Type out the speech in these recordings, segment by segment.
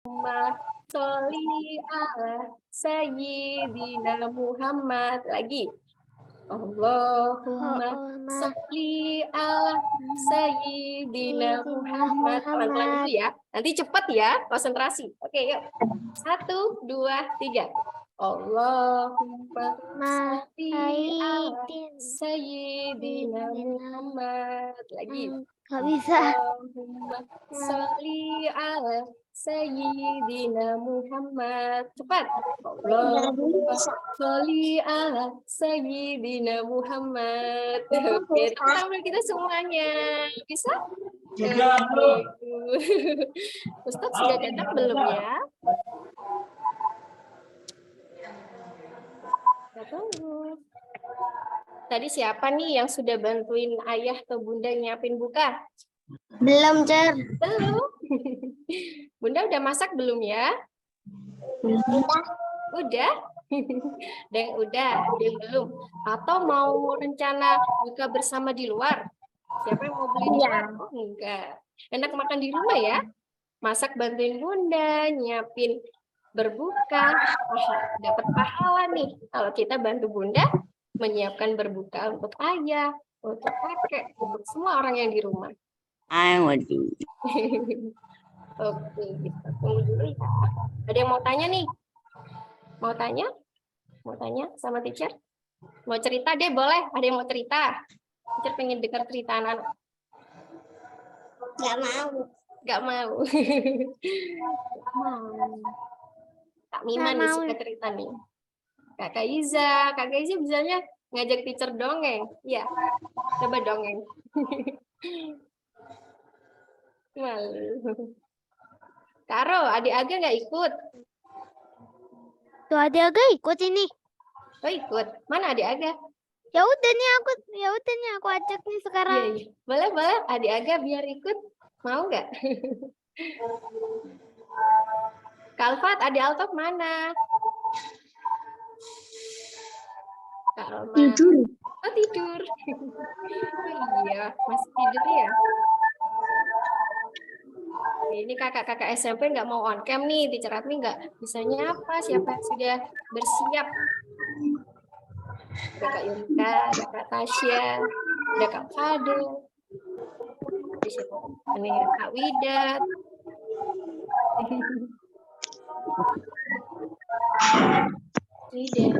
sholli ala sayyidina Muhammad. Lagi. Allahumma sholli ala sayyidina Muhammad. Pelan-pelan dulu ya. Nanti cepat ya, konsentrasi. Oke, yuk. 1, 2, 3. Allahumma sholli ala sayyidina Muhammad. Lagi. Nggak bisa. Allahumma sholli ala sayyidina Muhammad. Cepat. Allahumma sholli ala sayyidina Muhammad. Oke, tepuk tangan kita semuanya. Bisa? Ustaz sudah datang belum ya? Kita tunggu. Tadi siapa nih yang sudah bantuin ayah atau bunda nyiapin buka? Belum, Cer. Belum. Bunda udah masak belum ya? Udah? Ada yang udah, ada yang belum. Atau mau rencana buka bersama di luar? Siapa yang mau beli di luar? Oh, enggak. Enak makan di rumah ya? Masak bantuin bunda, nyiapin berbuka. Dapat pahala nih. Kalau kita bantu bunda, menyiapkan berbuka untuk ayah, untuk kakek, untuk semua orang yang di rumah. Oke, kita tunggu dulu ya. Ada yang mau tanya nih? Mau tanya? Mau tanya sama teacher? Mau cerita deh boleh. Ada yang mau cerita? Teacher pengen dengar cerita anak-anak. Nggak mau. Nggak mau. Kak Mima nih suka cerita nih. Kakak Iza bisanya ngajak teacher dongeng. Iya, coba dongeng. Malu. Karo, adik Aga nggak ikut? Tuh adik Aga ikut ini. Oh ikut. Mana adik Aga? Ya udah nih aku ajak nih sekarang. Iya. Boleh. Adik Aga biar ikut. Mau nggak? Kalfat, adik Altok mana? Tidur. Oh tidur. Oh, iya, masih tidur ya. Ini kakak-kakak SMP nggak mau on cam nih, teacher Admi nggak bisa nyapa siapa yang sudah bersiap. Ada Kak Yunka, ada Kak Tasya, ada Kak Fadel, ini Kak Widat. Widat.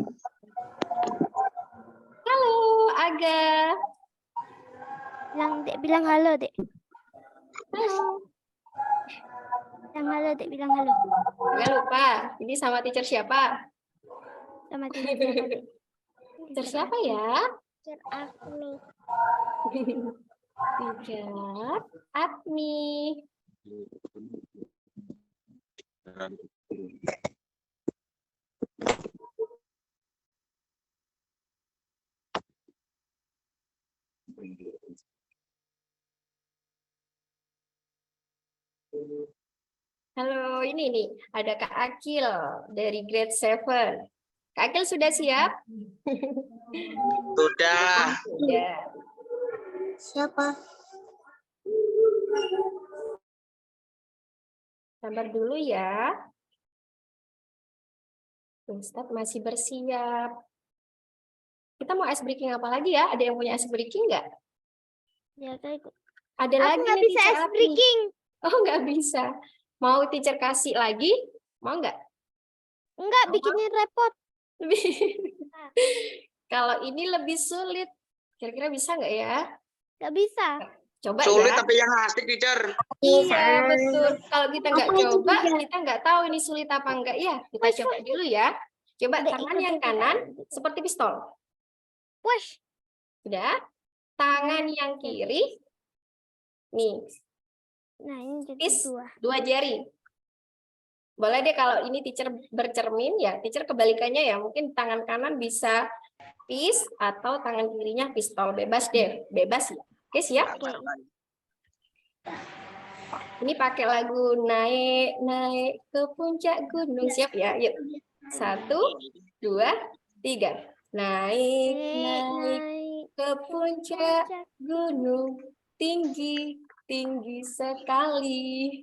Halo, Aga. Bilang halo, Dek. Halo. Bilang halo, Dek. Bilang halo. Nggak lupa, ini sama teacher siapa? Sama teacher siapa, Dek? Teacher siapa ya? Teacher Admi. Teacher Admi. Halo, ini nih ada Kak Akil dari grade 7. Kak Akil sudah siap? Sudah. Sudah. Siapa? Sabar dulu ya. Ustadz masih bersiap. Kita mau ice breaking apa lagi ya? Ada yang punya ice breaking nggak? Ya, Kak. Ada Aku lagi nggak nih, bisa teacher ice Admi. breaking. Oh, nggak bisa. Mau teacher kasih lagi? Mau nggak? Enggak, bikinnya repot. Kalau ini lebih sulit. Kira-kira bisa nggak ya? Nggak bisa. Coba Sulit ya. tapi yang asik, teacher. Iya, betul. Kalau kita nggak Apa itu coba, juga? kita nggak tahu ini sulit apa enggak ya. Kita coba dulu ya. Coba Udah, tangan ikut yang juga. kanan seperti pistol. Push. Sudah. Tangan yang kiri. Nih, Nah, ini jadi tis, dua. 2 jari. Boleh deh kalau ini teacher bercermin ya, teacher kebalikannya ya. Mungkin tangan kanan bisa pis atau tangan kirinya pistol. Bebas deh, bebas ya. Oke, siap? Ini pakai lagu naik ke puncak gunung. Siap ya? Yuk. 1, 2, 3. Naik ke puncak gunung tinggi sekali.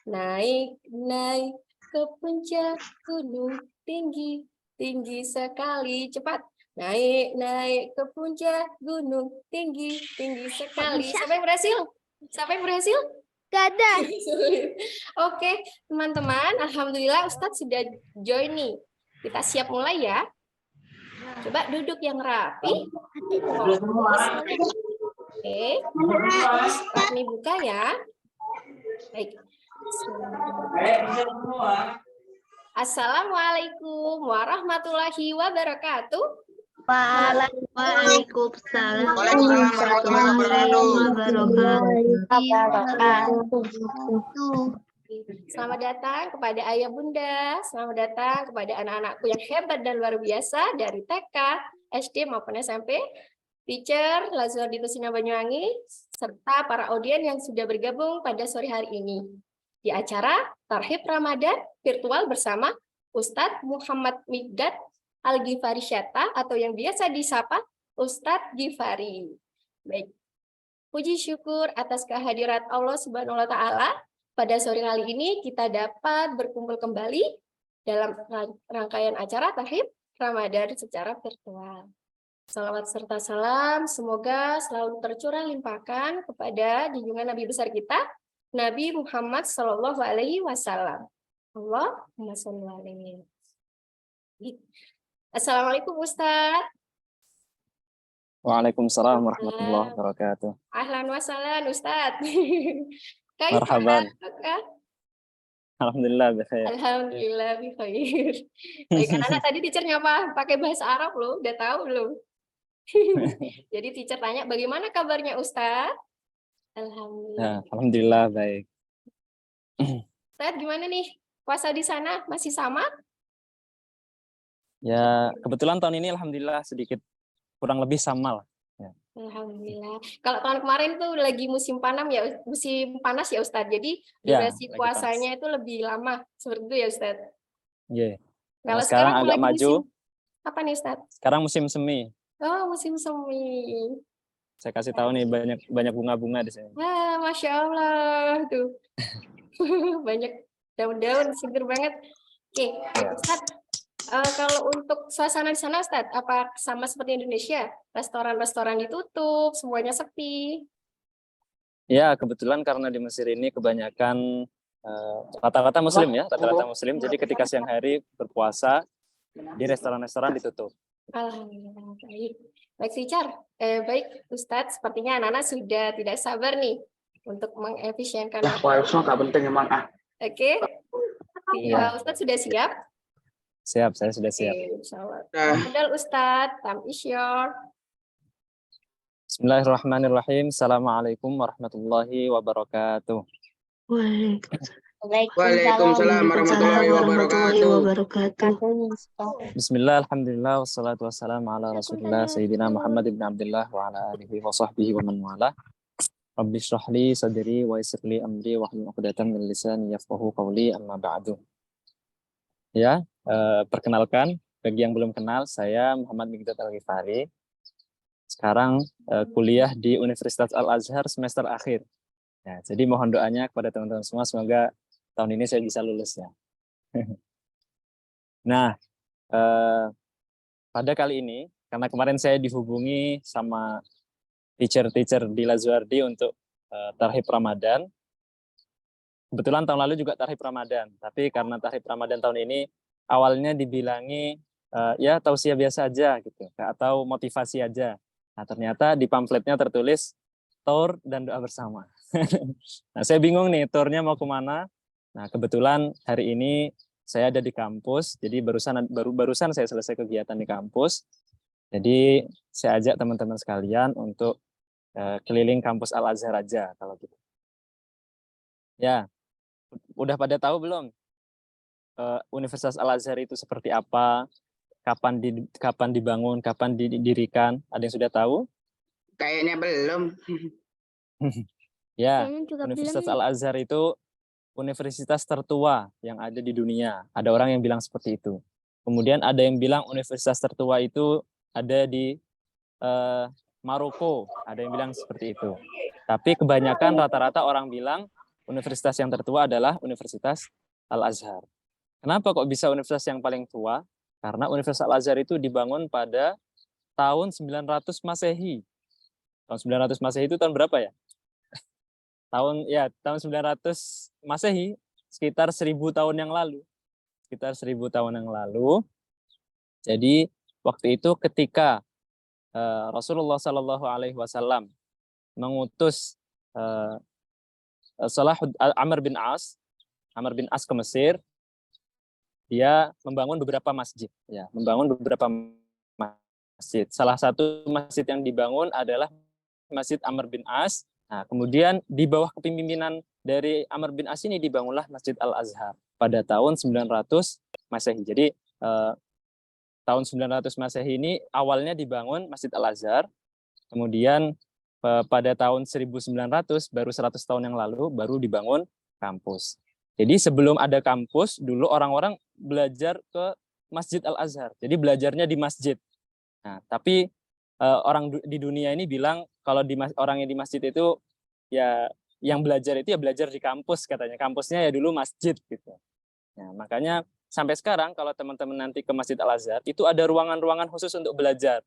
Naik, naik ke puncak gunung tinggi, tinggi sekali. Cepat. Naik, naik ke puncak gunung tinggi, tinggi sekali. bisa? Siapa yang berhasil? Siapa yang berhasil? Gak ada. Sulit. Oke, teman-teman. Alhamdulillah Ustadz sudah join nih. Kita siap mulai ya. Coba duduk yang rapi. Fokus. Oke. Kami buka ya. Baik. Assalamualaikum warahmatullahi wabarakatuh. Waalaikumsalam Selamat datang kepada Ayah Bunda, selamat datang kepada anak-anakku yang hebat dan luar biasa dari TK, SD maupun SMP, teacher, Lazur di Tusina Banyuwangi, serta para audien yang sudah bergabung pada sore hari ini di acara Tarhib Ramadan virtual bersama Ustadz Muhammad Migdad Al-Ghifari Syata atau yang biasa disapa Ustadz Ghifari. Baik. Puji syukur atas kehadirat Allah Subhanahu wa taala. Pada sore hari ini kita dapat berkumpul kembali dalam rangkaian acara Tarhib Ramadan secara virtual. Salawat serta salam semoga selalu tercurah limpahkan kepada junjungan Nabi besar kita, Nabi Muhammad Shallallahu Alaihi Wasallam. Allahumma sholli alaihi. Assalamualaikum Ustadz. Waalaikumsalam warahmatullahi wabarakatuh. Ahlan wa sahlan Ustadz. Marhaban. Alhamdulillah bikhair. Alhamdulillah bikhair. Baik, anak-anak tadi teacher nyapa pakai bahasa Arab loh, udah tahu belum? Jadi teacher tanya bagaimana kabarnya Ustadz? Alhamdulillah. Ya, alhamdulillah baik. Ustadz gimana nih? Puasa di sana masih sama? Ya, kebetulan tahun ini alhamdulillah sedikit kurang lebih sama lah. Ya. Alhamdulillah. Kalau tahun kemarin tuh lagi musim panas ya Ustadz. Jadi durasi puasanya itu lebih lama seperti itu ya Ustadz. Iya. Kalau sekarang agak maju. Apa nih Ustadz? Sekarang musim semi. Oh, musim semi. Saya kasih tahu nih banyak bunga-bunga di sini. Wah, Masya Allah tuh. Banyak daun-daun seger banget. Oke, Ustadz. Kalau untuk suasana di sana, Ustadz, apa sama seperti Indonesia? Restoran-restoran ditutup, semuanya sepi. Ya, kebetulan karena di Mesir ini kebanyakan rata-rata Muslim ya, rata-rata Muslim. Jadi ketika siang hari berpuasa, di restoran-restoran ditutup. Alhamdulillah, baik. Baik, Sicar. Baik, Ustadz, sepertinya anak-anak sudah tidak sabar nih untuk mengefisienkan waktu. Penting emang. Oke. Ya, Ustadz sudah siap? Siap, saya sudah siap. Padahal Ustadz, time is yours. Bismillahirrahmanirrahim. Assalamualaikum warahmatullahi wabarakatuh. Waalaikumsalam warahmatullahi wabarakatuh. Bismillah, alhamdulillah, wassalatu wassalamu ala rasulillah Sayyidina Muhammad ibn Abdullah wa ala alihi wa sahbihi wa man wala. Rabbi shrah li sadri wa yassir li amri wahlul 'uqdatam min lisani yafqahu qawli, amma ba'du. Ya, perkenalkan bagi yang belum kenal, saya Muhammad Migdad Al-Ghifari. Sekarang kuliah di Universitas Al-Azhar semester akhir. Ya, jadi mohon doanya kepada teman-teman semua, semoga tahun ini saya bisa lulus ya. Nah, pada kali ini, karena kemarin saya dihubungi sama teacher-teacher di Lazuardi untuk Tarhib Ramadan. Kebetulan tahun lalu juga Tarhib Ramadan, tapi karena Tarhib Ramadan tahun ini awalnya dibilangi ya tausiah biasa aja gitu, atau motivasi aja. Nah, ternyata di pamfletnya tertulis tour dan doa bersama. Nah, saya bingung nih tournya mau kemana. Nah, kebetulan hari ini saya ada di kampus, jadi barusan saya selesai kegiatan di kampus. Jadi saya ajak teman-teman sekalian untuk keliling kampus Al-Azhar aja kalau gitu. Ya, udah pada tahu belum Universitas Al-Azhar itu seperti apa? Kapan dibangun? Kapan didirikan? Ada yang sudah tahu? Kayaknya belum. Ya, Universitas Al-Azhar itu universitas tertua yang ada di dunia. Ada orang yang bilang seperti itu. Kemudian ada yang bilang universitas tertua itu ada di Maroko. Ada yang bilang seperti itu. Tapi kebanyakan rata-rata orang bilang universitas yang tertua adalah Universitas Al-Azhar. Kenapa kok bisa universitas yang paling tua? Karena Universitas Al-Azhar itu dibangun pada tahun 900 Masehi. Tahun 900 Masehi itu tahun berapa ya? Tahun 900 Masehi, sekitar 1000 tahun yang lalu. Sekitar 1000 tahun yang lalu. Jadi waktu itu ketika Rasulullah Shallallahu Alaihi Wasallam mengutus Amr bin As ke Mesir, dia membangun beberapa masjid. Ya, membangun beberapa masjid. Salah satu masjid yang dibangun adalah Masjid Amr bin As. Nah, kemudian di bawah kepemimpinan dari Amr bin As ini dibangunlah Masjid Al-Azhar pada tahun 900 Masehi. Jadi tahun 900 Masehi ini awalnya dibangun Masjid Al-Azhar, kemudian pada tahun 1900, baru 100 tahun yang lalu, baru dibangun kampus. Jadi sebelum ada kampus, dulu orang-orang belajar ke Masjid Al-Azhar. Jadi belajarnya di masjid. Nah, tapi orang di dunia ini bilang kalau orang yang di masjid itu ya yang belajar itu ya belajar di kampus katanya. Kampusnya ya dulu masjid gitu. Nah, makanya sampai sekarang kalau teman-teman nanti ke Masjid Al-Azhar itu ada ruangan-ruangan khusus untuk belajar.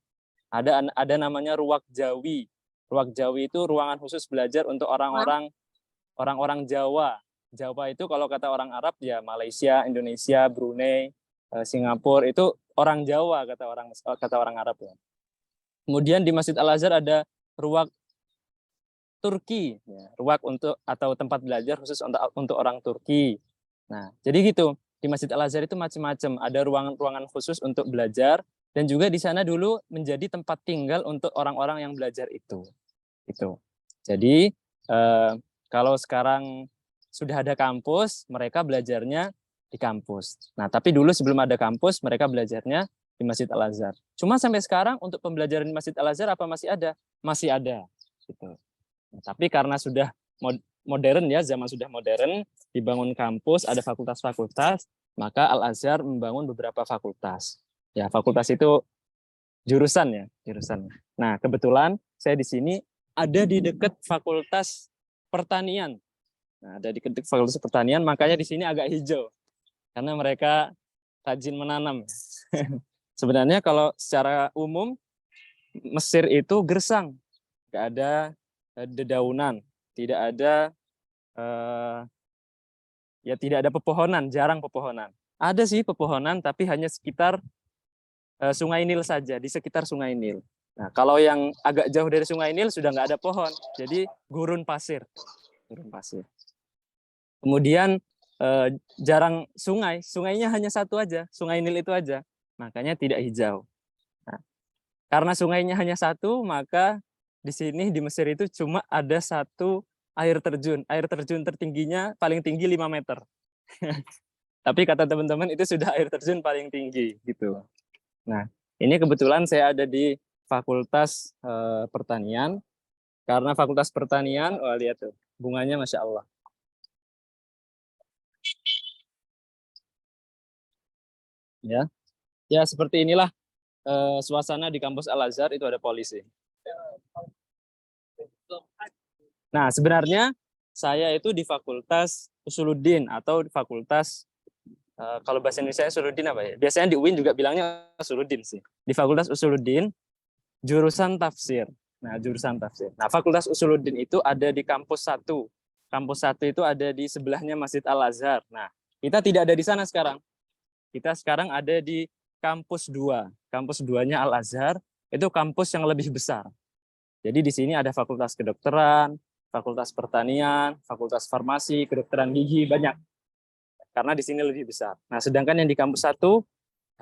Ada namanya ruwak Jawi. Ruwak Jawi itu ruangan khusus belajar untuk orang-orang Jawa. Jawa itu kalau kata orang Arab ya Malaysia, Indonesia, Brunei, Singapura itu orang Jawa kata orang Arab ya. Kemudian di Masjid Al-Azhar ada ruwak Turki, ya, ruwak atau tempat belajar khusus untuk orang Turki. Nah, jadi gitu. Di Masjid Al-Azhar itu macam-macam, ada ruangan-ruangan khusus untuk belajar dan juga di sana dulu menjadi tempat tinggal untuk orang-orang yang belajar itu. Jadi kalau sekarang sudah ada kampus, mereka belajarnya di kampus. Nah, tapi dulu sebelum ada kampus, mereka belajarnya di Masjid Al-Azhar. Cuma sampai sekarang untuk pembelajaran di Masjid Al-Azhar apa masih ada? Masih ada. Gitu. Nah, tapi karena sudah modern ya, zaman sudah modern, dibangun kampus, ada fakultas-fakultas, maka Al-Azhar membangun beberapa fakultas. Ya, fakultas itu jurusan. Nah, kebetulan saya di sini ada di dekat Fakultas Pertanian. Nah, ada di dekat Fakultas Pertanian, makanya di sini agak hijau. Karena mereka rajin menanam. Sebenarnya kalau secara umum Mesir itu gersang, nggak ada dedaunan, tidak ada tidak ada pepohonan, jarang pepohonan. Ada sih pepohonan, tapi hanya sekitar Sungai Nil saja, di sekitar Sungai Nil. Nah, kalau yang agak jauh dari Sungai Nil sudah nggak ada pohon, jadi gurun pasir. Kemudian jarang sungainya hanya satu aja, Sungai Nil itu aja, makanya tidak hijau. Nah, karena sungainya hanya satu, maka di sini di Mesir itu cuma ada satu air terjun tertingginya paling tinggi 5 meter. Tapi kata teman-teman itu sudah air terjun paling tinggi gitu. Nah, ini kebetulan saya ada di Fakultas Pertanian. Karena Fakultas Pertanian, lihat tuh, bunganya Masya Allah. Ya seperti inilah suasana di kampus Al-Azhar, itu ada polisi. Nah, sebenarnya saya itu di Fakultas Usuluddin atau di Fakultas kalau bahasa Indonesia Usuluddin apa ya? Biasanya di UIN juga bilangnya Usuluddin sih. Di Fakultas Usuluddin jurusan tafsir. Nah, jurusan tafsir. Nah, Fakultas Usuluddin itu ada di kampus 1. Kampus 1 itu ada di sebelahnya Masjid Al-Azhar. Nah, kita tidak ada di sana sekarang. Kita sekarang ada di kampus 2. Kampus 2-nya Al-Azhar itu kampus yang lebih besar. Jadi di sini ada Fakultas Kedokteran, Fakultas Pertanian, Fakultas Farmasi, Kedokteran Gigi, banyak. Karena di sini lebih besar. Nah, sedangkan yang di kampus 1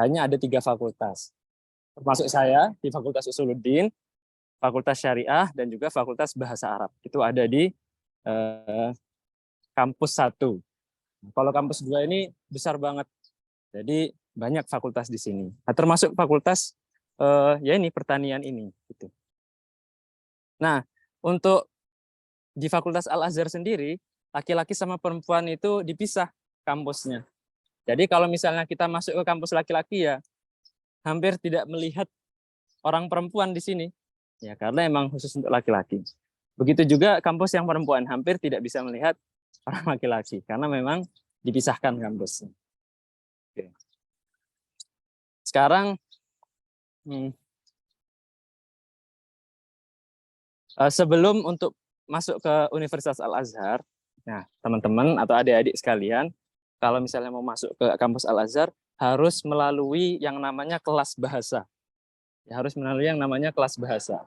hanya ada 3 fakultas. Termasuk saya di Fakultas Usuluddin, Fakultas Syariah, dan juga Fakultas Bahasa Arab. Itu ada di kampus 1. Kalau kampus 2 ini besar banget. Jadi banyak fakultas di sini. Nah, termasuk fakultas ini pertanian ini. Gitu. Nah, untuk di Fakultas Al-Azhar sendiri, laki-laki sama perempuan itu dipisah kampusnya. Jadi kalau misalnya kita masuk ke kampus laki-laki ya, hampir tidak melihat orang perempuan di sini. Ya, karena emang khusus untuk laki-laki. Begitu juga kampus yang perempuan, hampir tidak bisa melihat orang laki-laki karena memang dipisahkan kampusnya. Oke. Sekarang sebelum untuk masuk ke Universitas Al-Azhar, nah teman-teman atau adik-adik sekalian, kalau misalnya mau masuk ke kampus Al-Azhar harus melalui yang namanya kelas bahasa. Ya, harus melalui yang namanya kelas bahasa.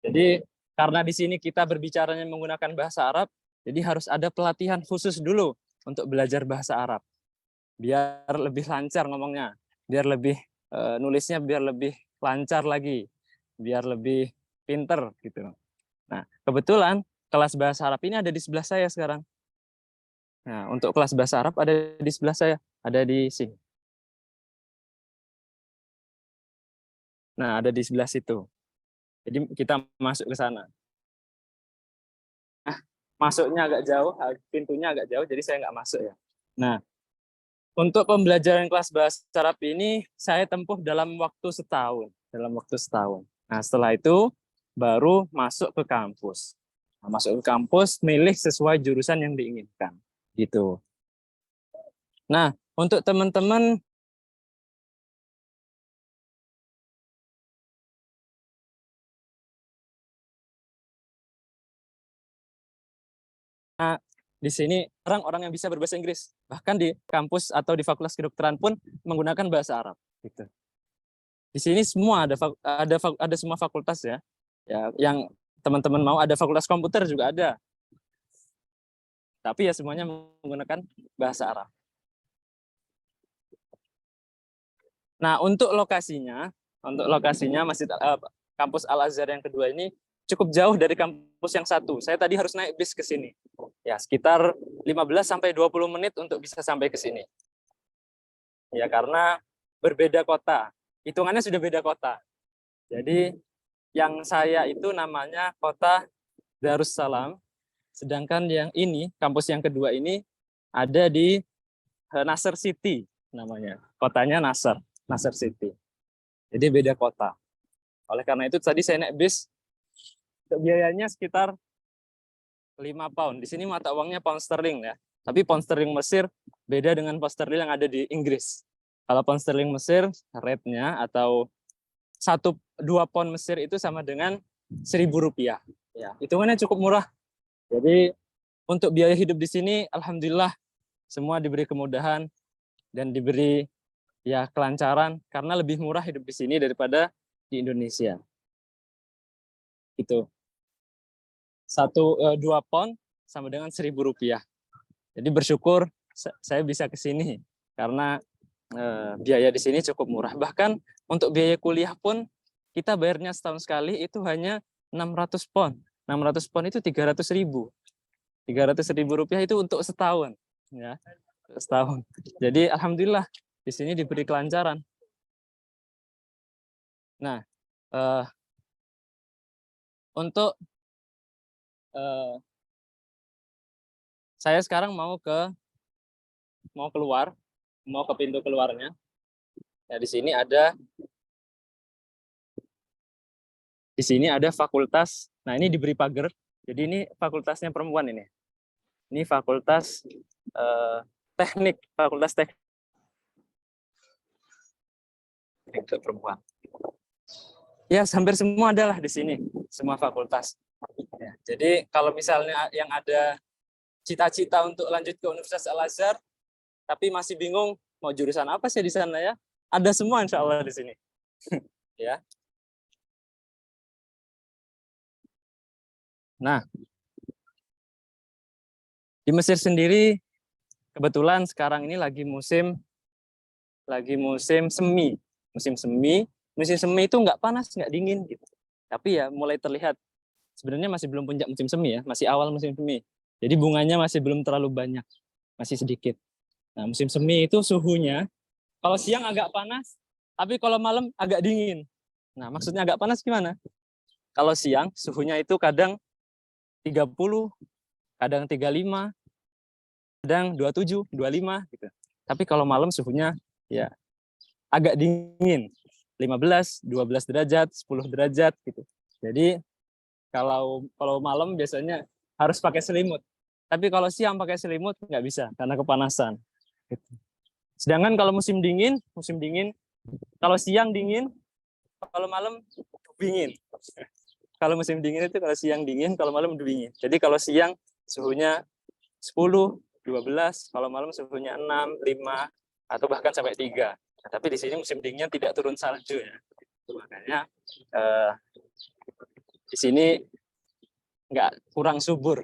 Jadi karena di sini kita berbicaranya menggunakan bahasa Arab, jadi harus ada pelatihan khusus dulu untuk belajar bahasa Arab. Biar lebih lancar ngomongnya, biar lebih nulisnya biar lebih lancar lagi, biar lebih pinter gitu. Nah, kebetulan kelas bahasa Arab ini ada di sebelah saya sekarang. Nah, untuk kelas bahasa Arab ada di sebelah saya, ada di sini. Nah, ada di sebelah situ. Jadi kita masuk ke sana. Nah, masuknya agak jauh, pintunya agak jauh, jadi saya nggak masuk ya. Nah, untuk pembelajaran kelas bahasa Arab ini saya tempuh dalam waktu setahun. Nah, setelah itu baru masuk ke kampus. Nah, masuk ke kampus, milih sesuai jurusan yang diinginkan. Gitu. Nah, untuk teman-teman di sini orang-orang yang bisa berbahasa Inggris, bahkan di kampus atau di fakultas kedokteran pun menggunakan bahasa Arab. Gitu. Di sini semua ada semua fakultas ya, yang teman-teman mau, ada fakultas komputer juga ada. Tapi ya semuanya menggunakan bahasa Arab. Nah, untuk lokasinya Masjid kampus Al-Azhar yang kedua ini cukup jauh dari kampus yang satu. Saya tadi harus naik bis ke sini. Ya, sekitar 15 sampai 20 menit untuk bisa sampai ke sini. Ya, karena berbeda kota. Hitungannya sudah beda kota. Jadi yang saya itu namanya kota Darussalam, sedangkan yang ini, kampus yang kedua ini ada di Nasr City namanya. Kotanya Nasr City. Jadi beda kota. Oleh karena itu tadi saya naik bis, biayanya sekitar 5 pound. Di sini mata uangnya pound sterling ya. Tapi pound sterling Mesir beda dengan pound sterling yang ada di Inggris. Kalau pound sterling Mesir, rate-nya atau 1-2 pound Mesir itu sama dengan 1.000 rupiah. Ya, hitungannya cukup murah. Jadi untuk biaya hidup di sini, alhamdulillah semua diberi kemudahan dan diberi ya kelancaran karena lebih murah hidup di sini daripada di Indonesia. Itu 1-2 pound sama dengan 1.000 rupiah. Jadi bersyukur saya bisa ke sini karena biaya di sini cukup murah. Bahkan untuk biaya kuliah pun kita bayarnya setahun sekali itu hanya 600 pound. 600 pound itu 300.000. 300.000 rupiah itu untuk setahun, ya, setahun. Jadi alhamdulillah di sini diberi kelancaran. Nah, untuk saya sekarang mau keluar, mau ke pintu keluarnya. Ya, di sini ada fakultas. Nah, ini diberi pagar. Jadi ini fakultasnya perempuan ini. Ini fakultas teknik, fakultas teknik untuk perempuan. Ya, hampir semua adalah di sini, semua fakultas. Ya, jadi kalau misalnya yang ada cita-cita untuk lanjut ke Universitas Al-Azhar, tapi masih bingung mau jurusan apa sih di sana ya, ada semua insya Allah di sini. Ya. Nah, di Mesir sendiri kebetulan sekarang ini lagi musim semi. Musim semi itu nggak panas, nggak dingin gitu. Tapi ya mulai terlihat sebenarnya masih belum puncak musim semi ya, masih awal musim semi. Jadi bunganya masih belum terlalu banyak, masih sedikit. Nah, musim semi itu suhunya kalau siang agak panas, tapi kalau malam agak dingin. Nah, maksudnya agak panas gimana? Kalau siang suhunya itu kadang 30, kadang 35, kadang 27, 25 gitu. Tapi kalau malam suhunya ya agak dingin. 15, 12 derajat, 10 derajat gitu. Jadi kalau malam biasanya harus pakai selimut. Tapi kalau siang pakai selimut nggak bisa karena kepanasan. Gitu. Sedangkan kalau musim dingin, kalau siang dingin, kalau malam dingin. Kalau musim dingin itu kalau siang dingin, kalau malam dingin. Jadi kalau siang suhunya 10, 12, kalau malam suhunya 6, 5, atau bahkan sampai 3. Nah, tapi di sini musim dinginnya tidak turun salju ya. Makanya di sini nggak kurang subur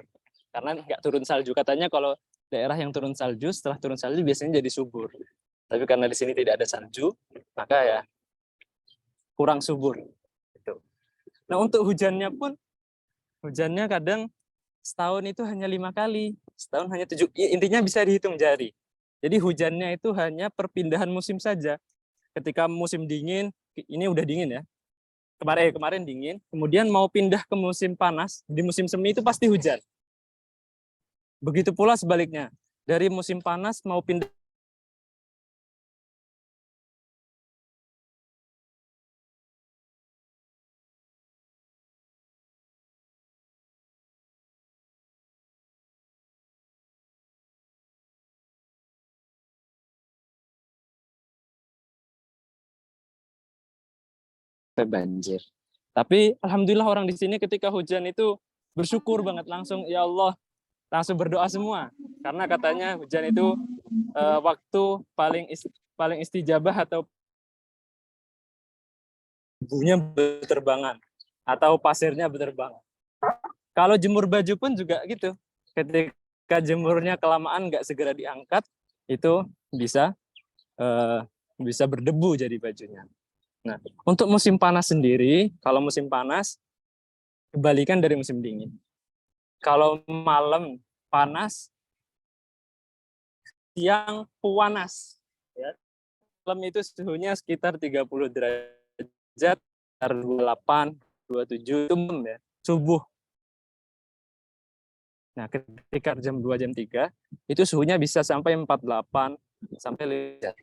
karena nggak turun salju. Katanya kalau daerah yang turun salju, setelah turun salju biasanya jadi subur. Tapi karena di sini tidak ada salju, maka ya kurang subur. Gitu. Nah untuk hujannya pun, hujannya kadang setahun itu hanya 5 kali, setahun hanya 7. Intinya bisa dihitung jari. Jadi hujannya itu hanya perpindahan musim saja. Ketika musim dingin, ini udah dingin ya. Kemarin dingin, kemudian mau pindah ke musim panas, di musim semi itu pasti hujan. Begitu pula sebaliknya, dari musim panas mau pindah banjir. Tapi alhamdulillah orang di sini ketika hujan itu bersyukur banget, langsung ya Allah, langsung berdoa semua. Karena katanya hujan itu waktu paling istijabah atau debunya berterbangan atau pasirnya berterbangan. Kalau jemur baju pun juga gitu. Ketika jemurnya kelamaan nggak segera diangkat, itu bisa berdebu jadi bajunya. Nah, untuk musim panas sendiri, kalau musim panas kebalikan dari musim dingin. Kalau malam panas, siang panas. Ya. Malam itu suhunya sekitar 30 derajat, 28, 27 itu ya, subuh. Nah, ketika jam 2, jam 3, itu suhunya bisa sampai 48, sampai 5.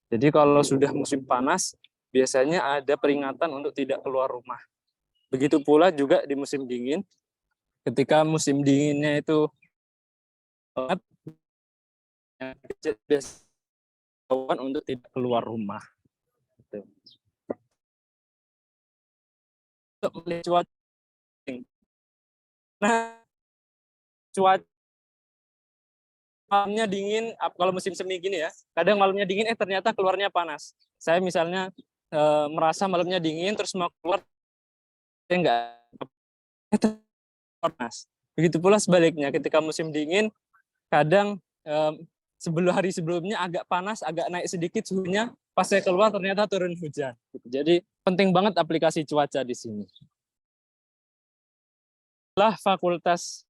Jadi kalau sudah musim panas, biasanya ada peringatan untuk tidak keluar rumah. Begitu pula juga di musim dingin, ketika musim dinginnya itu biasanya untuk tidak keluar rumah. Untuk melihat cuaca, nah cuaca malamnya dingin, kalau musim semi gini ya, kadang malamnya dingin, ternyata keluarnya panas. Saya misalnya merasa malamnya dingin, terus mau keluar, saya enggak, panas. Begitu pula sebaliknya, ketika musim dingin, kadang sebelum hari sebelumnya agak panas, agak naik sedikit suhunya, pas saya keluar ternyata turun hujan. Jadi penting banget aplikasi cuaca di sini. Lah fakultas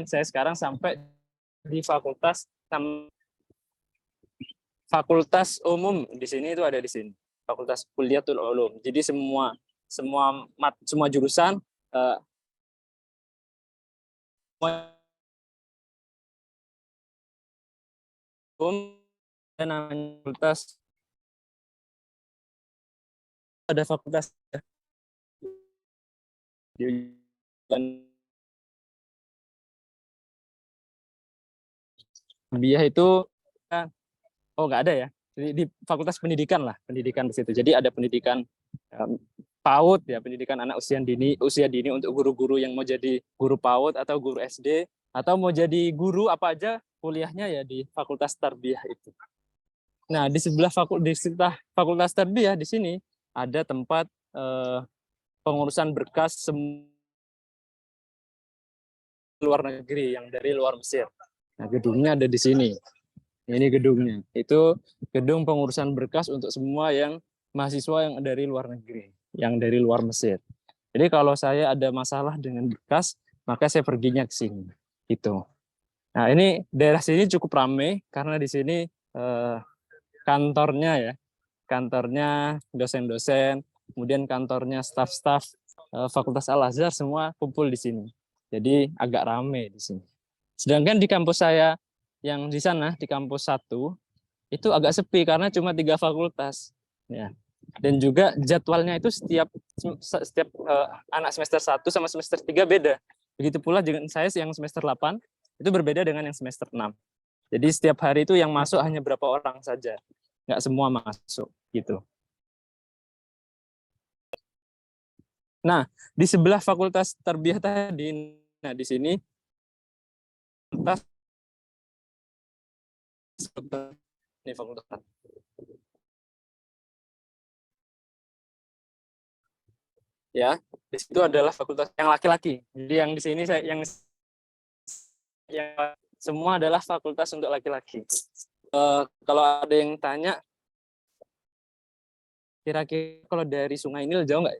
saya sekarang sampai di fakultas umum di sini itu ada di sini. Fakultas Kuliatul Ulum. Jadi semua jurusan dan fakultas ada fakultas Biah itu nggak ada ya, di fakultas pendidikan lah, pendidikan di situ. Jadi ada pendidikan PAUD ya, pendidikan anak usia dini untuk guru-guru yang mau jadi guru PAUD atau guru SD atau mau jadi guru apa aja, kuliahnya ya di fakultas tarbiyah itu. Nah di sebelah fakultas tarbiyah di sini ada tempat pengurusan berkas luar negeri yang dari luar Mesir. Nah gedungnya ada di sini. Ini gedungnya. Itu gedung pengurusan berkas untuk semua yang mahasiswa yang dari luar negeri, yang dari luar Mesir. Jadi kalau saya ada masalah dengan berkas, maka saya perginya ke sini. Gitu. Nah ini daerah sini cukup ramai karena di sini kantornya ya, kantornya dosen-dosen, kemudian kantornya staf-staf Fakultas Al-Azhar semua kumpul di sini. Jadi agak ramai di sini. Sedangkan di kampus saya yang di sana, di kampus 1, itu agak sepi karena cuma 3 fakultas. Ya. Dan juga jadwalnya itu setiap anak semester 1 sama semester 3 beda. Begitu pula dengan saya yang semester 8 itu berbeda dengan yang semester 6. Jadi setiap hari itu yang masuk hanya berapa orang saja. Nggak semua masuk gitu. Nah, di sebelah Fakultas Tarbiyah tadi, nah di sini fakultas ini fakultas. Ya, di situ adalah fakultas yang laki-laki. Jadi yang di sini saya yang semua adalah fakultas untuk laki-laki. Kalau ada yang tanya, kira-kira kalau dari Sungai Nil jauh nggak?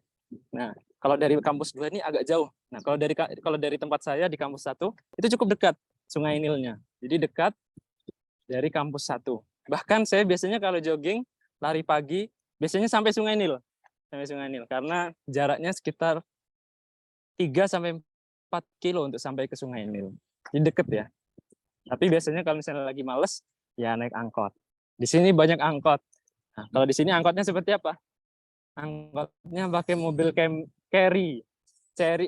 Nah, kalau dari kampus gue ini agak jauh. Nah, kalau dari tempat saya di kampus 1 itu cukup dekat Sungai Nilnya. Jadi dekat dari kampus 1. Bahkan saya biasanya kalau jogging, lari pagi, biasanya sampai Sungai Nil. Sampai Sungai Nil karena jaraknya sekitar 3 sampai 4 kilo untuk sampai ke Sungai Nil. Jadi deket ya. Tapi biasanya kalau misalnya lagi males, ya naik angkot. Di sini banyak angkot. Nah, kalau di sini angkotnya seperti apa? Angkotnya pakai mobil carry.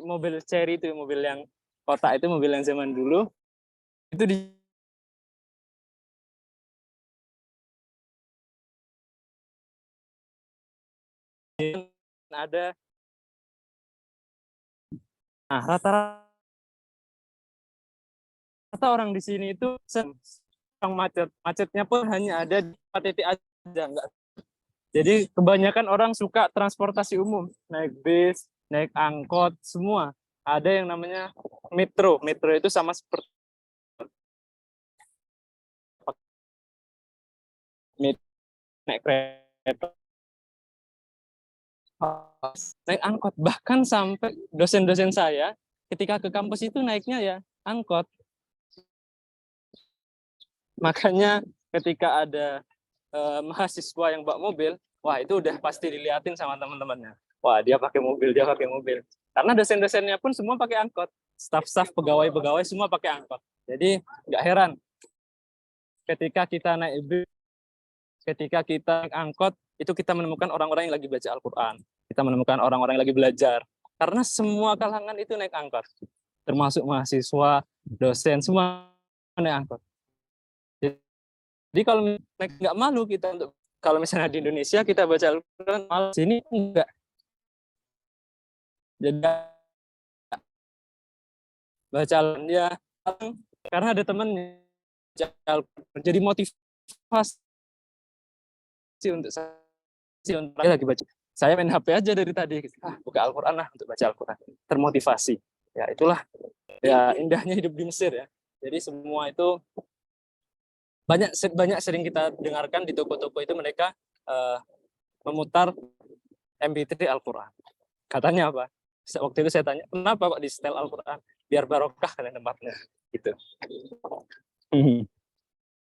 Mobil Cherry itu mobil yang kotak itu mobil yang zaman dulu. Itu di ada rata-rata orang di sini itu yang macetnya pun hanya ada di 4 titik aja, enggak. Jadi kebanyakan orang suka transportasi umum, naik bis, naik angkot, semua. Ada yang namanya metro. Metro itu sama seperti naik kereta, naik angkot. Bahkan sampai dosen-dosen saya ketika ke kampus itu naiknya ya angkot. Makanya ketika ada mahasiswa yang bawa mobil, wah itu udah pasti diliatin sama teman-temannya. Wah dia pakai mobil, dia pakai mobil. Karena dosen-dosennya pun semua pakai angkot. Staf-staf, pegawai-pegawai semua pakai angkot. Jadi nggak heran ketika kita naik bis, ketika kita naik angkot, itu kita menemukan orang-orang yang lagi baca Al-Quran. Kita menemukan orang-orang yang lagi belajar. Karena semua kalangan itu naik angkot. Termasuk mahasiswa, dosen, semua naik angkot. Jadi kalau nggak malu kita untuk, kalau misalnya di Indonesia kita baca Al-Quran, malu. Sini enggak. Jadi baca Al-Quran ya, karena ada temannya. Jadi motivasi untuk saya lagi baca. Saya main HP aja dari tadi, buka Al-Quran lah untuk baca Al-Quran. Termotivasi. Ya itulah ya indahnya hidup di Mesir ya. Jadi semua itu banyak sering kita dengarkan di toko-toko itu mereka memutar MP3 Al-Quran. Katanya apa? Waktu itu saya tanya, kenapa Pak di setel Al-Quran? Biar barokah kan tempatnya. Gitu.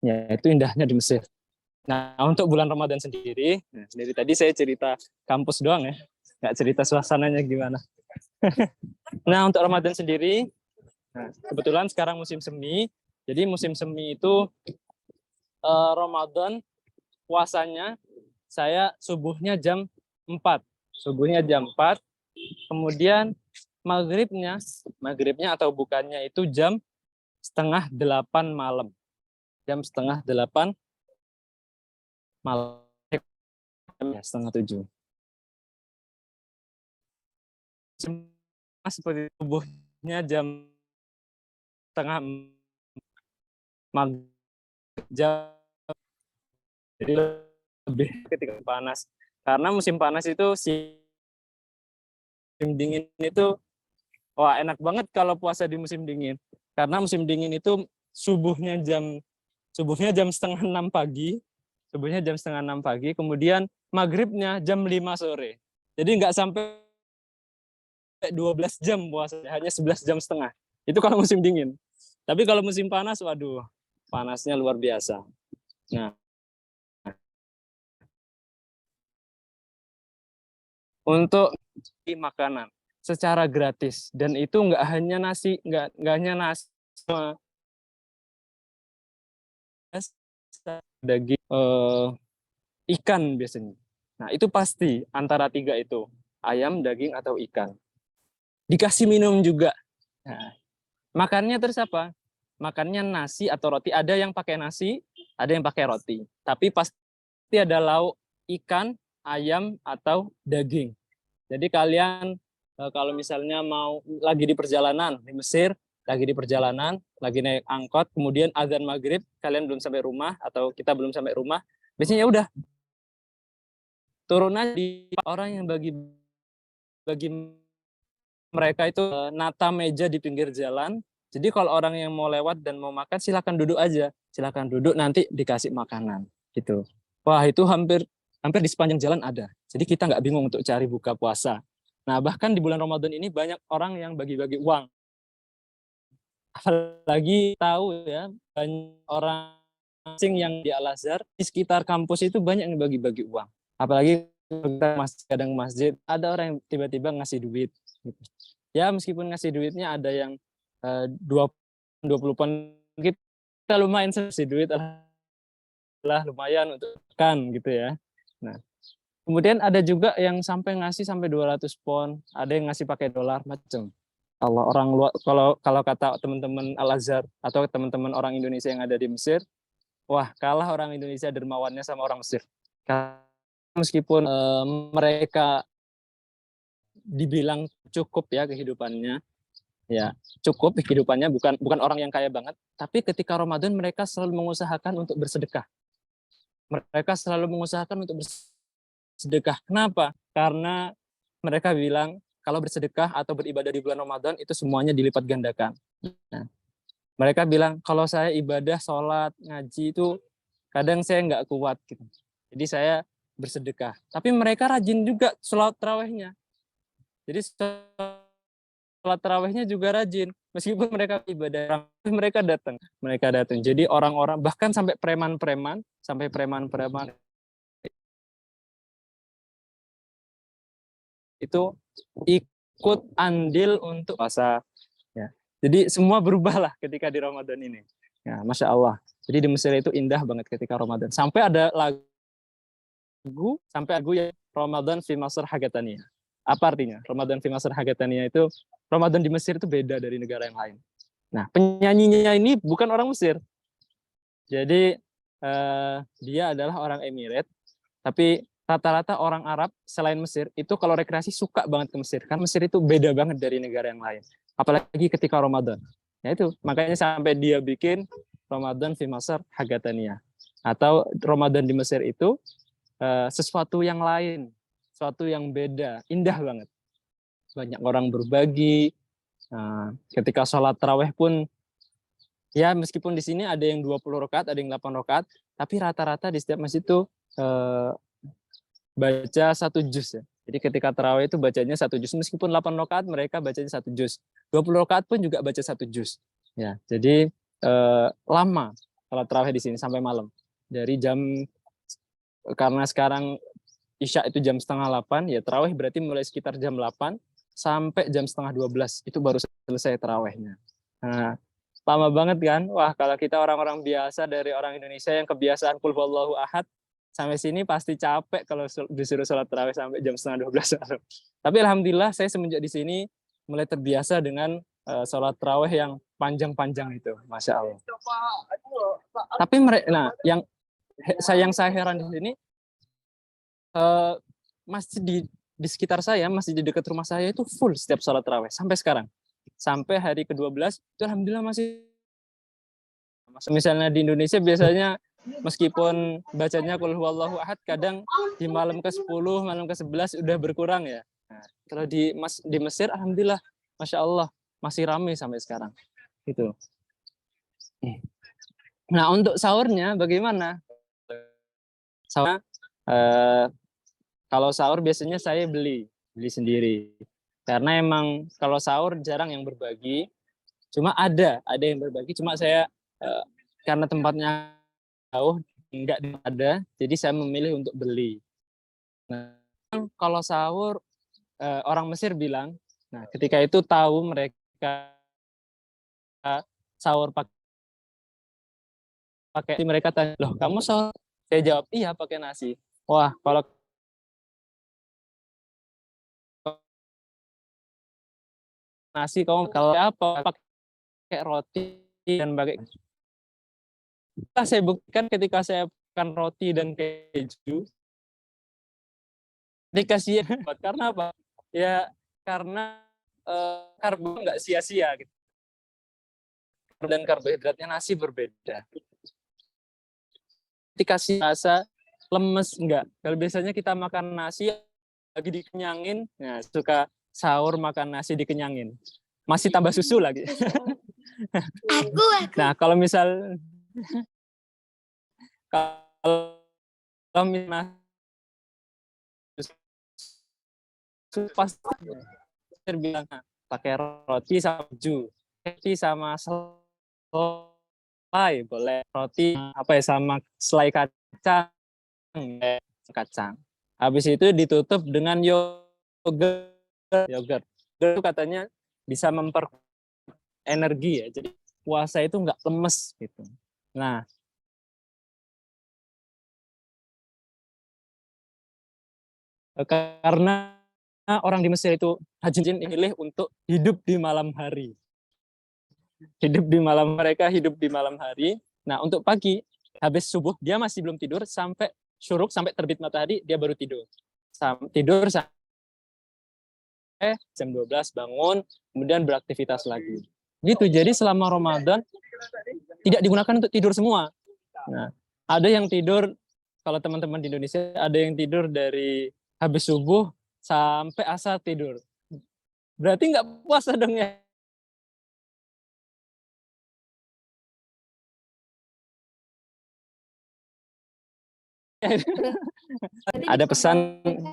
Ya, itu indahnya di Mesir. Nah, untuk bulan Ramadan sendiri tadi saya cerita kampus doang ya, nggak cerita suasananya gimana. Nah, untuk Ramadan sendiri, kebetulan sekarang musim semi. Jadi musim semi itu Ramadan puasanya saya subuhnya jam 4. Subuhnya jam 4. Kemudian maghribnya atau bukannya itu jam 7:30 malam. Jam 7:30 malam. 6:30. Seperti subuhnya jam setengah maghrib jam, jadi lebih ketika panas. Karena musim panas itu musim dingin itu wah enak banget kalau puasa di musim dingin. Karena musim dingin itu subuhnya jam 5:30 pagi. Subuhnya jam 5:30 pagi, kemudian maghribnya jam 5 sore. Jadi nggak sampai 12 jam puasanya, hanya 11,5 jam. Itu kalau musim dingin. Tapi kalau musim panas, waduh, panasnya luar biasa. Nah, untuk makanan secara gratis, dan itu nggak hanya nasi, nggak hanya nasi, daging, ikan biasanya. Nah, itu pasti antara 3 itu, ayam, daging, atau ikan. Dikasih minum juga. Nah, makannya terus apa? Makannya nasi atau roti. Ada yang pakai nasi, ada yang pakai roti. Tapi pasti ada lauk ikan, ayam, atau daging. Jadi kalian kalau misalnya mau lagi di perjalanan di Mesir, lagi naik angkot, kemudian azan maghrib, kalian belum sampai rumah atau kita belum sampai rumah, biasanya ya udah turun aja di orang yang bagi mereka itu nata meja di pinggir jalan. Jadi kalau orang yang mau lewat dan mau makan, silakan duduk aja, silakan duduk, nanti dikasih makanan gitu. Wah, itu hampir di sepanjang jalan ada. Jadi kita nggak bingung untuk cari buka puasa. Nah, bahkan di bulan Ramadan ini banyak orang yang bagi-bagi uang. Apalagi tahu ya, banyak orang asing yang di Al-Azhar, di sekitar kampus itu banyak yang bagi-bagi uang. Apalagi kita kadang masjid, ada orang yang tiba-tiba ngasih duit. Gitu. Ya meskipun ngasih duitnya ada yang 20 pound, kita lumayan ngasih duit, lah lumayan untuk makan gitu ya. Nah, kemudian ada juga yang sampai ngasih sampai 200 pound, ada yang ngasih pakai dolar macam. Allah, orang luar, kalau kata teman-teman Al-Azhar atau teman-teman orang Indonesia yang ada di Mesir, wah kalah orang Indonesia dermawannya sama orang Mesir. Meskipun mereka dibilang cukup ya kehidupannya, ya cukup kehidupannya, bukan orang yang kaya banget, tapi ketika Ramadan mereka selalu mengusahakan untuk bersedekah. Mereka selalu mengusahakan untuk bersedekah. Kenapa? Karena mereka bilang kalau bersedekah atau beribadah di bulan Ramadan itu semuanya dilipat gandakan. Nah, mereka bilang kalau saya ibadah, sholat, ngaji itu kadang saya nggak kuat gitu. Jadi saya bersedekah. Tapi mereka rajin juga sholat tarawihnya. Jadi sholat tarawihnya juga rajin. Meskipun mereka ibadah, mereka datang. Jadi orang-orang bahkan sampai preman-preman itu ikut andil untuk puasa. Ya. Jadi semua berubah lah ketika di Ramadan ini. Ya, Masya Allah. Jadi di Mesir itu indah banget ketika Ramadan. Sampai ada lagu yang Ramadan fi Masr Hagatania. Apa artinya? Ramadan fi Masr Hagatania itu Ramadan di Mesir itu beda dari negara yang lain. Nah, penyanyinya ini bukan orang Mesir. Jadi dia adalah orang Emirat, tapi rata-rata orang Arab selain Mesir itu kalau rekreasi suka banget ke Mesir. Kan Mesir itu beda banget dari negara yang lain. Apalagi ketika Ramadan. Ya itu, makanya sampai dia bikin Ramadan fi Masr Hagatania. Atau Ramadan di Mesir itu sesuatu yang lain, sesuatu yang beda, indah banget. Banyak orang berbagi. Ketika sholat tarawih pun, ya meskipun di sini ada yang 20 rakaat, ada yang 8 rakaat, tapi rata-rata di setiap masjid itu baca 1 juz ya. Jadi ketika tarawih itu bacanya 1 juz, meskipun 8 rakaat mereka bacanya 1 juz. 20 rakaat pun juga baca 1 juz. Ya, jadi lama sholat tarawih di sini sampai malam. Dari karena sekarang Isya itu jam setengah 8, ya tarawih berarti mulai sekitar jam 8 sampai jam setengah 12 itu baru selesai tarawihnya. Nah, lama banget kan? Wah, kalau kita orang-orang biasa dari orang Indonesia yang kebiasaan qul huwallahu ahad, sampai sini pasti capek kalau disuruh sholat tarawih sampai jam setengah 12 malam. Tapi alhamdulillah saya semenjak di sini mulai terbiasa dengan sholat tarawih yang panjang-panjang itu, Masya Allah. Tapi nah, yang saya heran di sini, masjid di sekitar saya, masjid di dekat rumah saya itu full setiap sholat tarawih sampai sekarang. Sampai hari ke-12 itu alhamdulillah masih. Misalnya di Indonesia biasanya meskipun bacanya qul huwallahu ahad, kadang di malam ke-10, malam ke-11 udah berkurang ya. Nah, kalau di Mesir alhamdulillah Masya Allah masih ramai sampai sekarang. Gitu. Nah, untuk sahurnya bagaimana? Sahur, kalau sahur biasanya saya beli sendiri. Karena emang kalau sahur jarang yang berbagi. Cuma ada yang berbagi. Cuma saya karena tempatnya jauh, enggak ada. Jadi saya memilih untuk beli. Nah, kalau sahur orang Mesir bilang, nah ketika itu tahu mereka sahur pakai, mereka tanya, loh kamu sahur? Saya jawab iya pakai nasi. Wah, kalau nasi, kamu kalau apa pakai roti dan pakai. Saya buktikan ketika saya makan roti dan keju, dikasih buat karena apa? Ya karena karbo nggak sia-sia gitu. Dan karbohidratnya nasi berbeda. Dikasih rasa lemes enggak. Kalau biasanya kita makan nasi lagi dikenyangin, nah suka sahur makan nasi dikenyangin. Masih tambah susu lagi. Aku. Nah, kalau misal kalau minum pasti terbilang pakai roti sama keju, roti sama selai boleh, roti apa ya sama selai kacang, Habis itu ditutup dengan yogurt. Yogurt itu katanya bisa energi ya. Jadi puasa itu nggak lemes gitu. Nah, karena orang di Mesir itu hajin pilih untuk hidup di malam hari. Hidup di malam mereka hidup di malam hari. Nah, untuk pagi habis subuh dia masih belum tidur sampai syuruk, sampai terbit matahari dia baru tidur. Tidur sampai jam 12 bangun, kemudian beraktivitas lagi. Gitu. Jadi selama Ramadan tidak digunakan untuk tidur semua. Nah, ada yang tidur, kalau teman-teman di Indonesia ada yang tidur dari habis subuh sampai asar tidur. Berarti nggak puasa dong ya. Ada pesan untuk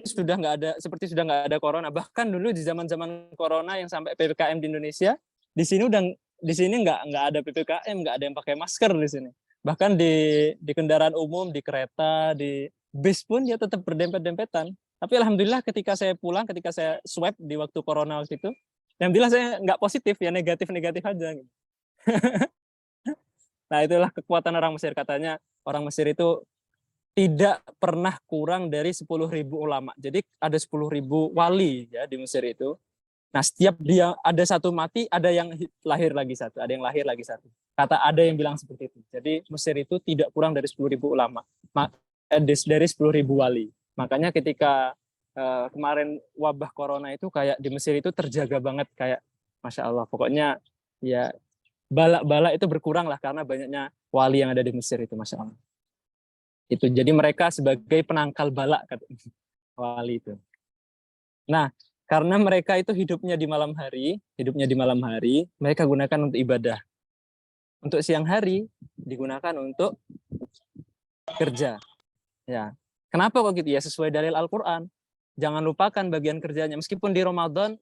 sudah nggak ada, seperti sudah nggak ada corona. Bahkan dulu di zaman corona yang sampai PPKM di Indonesia, di sini nggak ada PPKM, nggak ada yang pakai masker di sini. Bahkan di kendaraan umum, di kereta, di bis pun dia tetap berdempet-dempetan. Tapi alhamdulillah ketika saya pulang, ketika saya swab di waktu corona waktu itu, alhamdulillah saya nggak positif, ya negatif-negatif aja. Nah, itulah kekuatan orang Mesir. Katanya orang Mesir itu tidak pernah kurang dari 10.000 ulama. Jadi ada 10.000 wali ya di Mesir itu. Nah, setiap dia ada satu mati, ada yang lahir lagi satu, ada yang lahir lagi satu. Kata ada yang bilang seperti itu. Jadi Mesir itu tidak kurang dari 10.000 ulama, dari 10.000 wali. Makanya ketika kemarin wabah corona itu kayak di Mesir itu terjaga banget, kayak Masya Allah. Pokoknya ya bala-bala itu berkurang lah karena banyaknya wali yang ada di Mesir itu, Masya Allah. Itu jadi mereka sebagai penangkal bala kata wali itu. Nah, karena mereka itu hidupnya di malam hari, mereka gunakan untuk ibadah. Untuk siang hari digunakan untuk kerja. Ya. Kenapa kok gitu ya? Sesuai dalil Al-Qur'an. Jangan lupakan bagian kerjanya. Meskipun Ramadan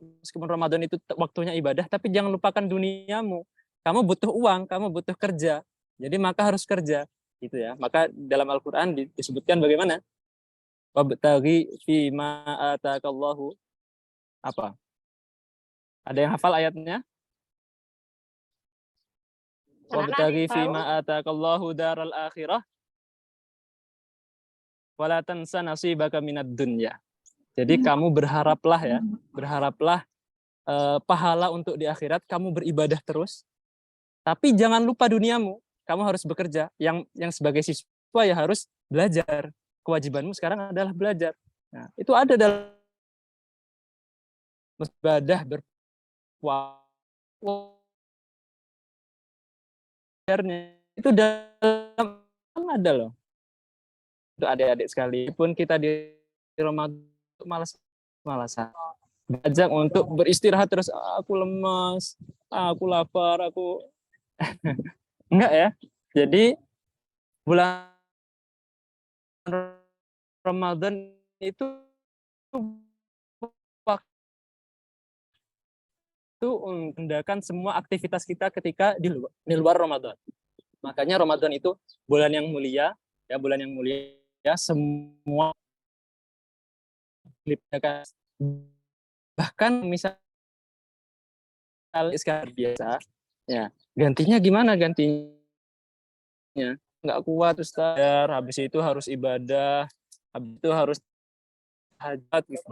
itu waktunya ibadah, tapi jangan lupakan duniamu. Kamu butuh uang, kamu butuh kerja. Jadi maka harus kerja. Gitu ya. Maka dalam Al-Qur'an disebutkan bagaimana? Wabtaghi fi ma atakallahu apa? Ada yang hafal ayatnya? Wabtaghi fi ma atakallahu daral akhirah wala tansa nasibaka minad dunya. Jadi kamu berharaplah pahala untuk di akhirat, kamu beribadah terus. Tapi jangan lupa duniamu. Kamu harus bekerja. Yang sebagai siswa ya harus belajar. Kewajibanmu sekarang adalah belajar. Nah, itu ada dalam ibadah berpuasa. Itu dalam ada loh. Untuk adik-adik sekali pun kita di Ramadan malas-malasan. Diajak untuk beristirahat terus, aku lemas, aku lapar, aku enggak ya. Jadi bulan Ramadan itu mengendalikan semua aktivitas kita ketika di luar Ramadan. Makanya Ramadan itu bulan yang mulia, ya bulan yang mulia, ya semua bahkan misalnya sekarang biasa, ya gantinya gimana gantinya? nggak kuat Ustaz, habis itu harus ibadah, habis itu harus hajat gitu.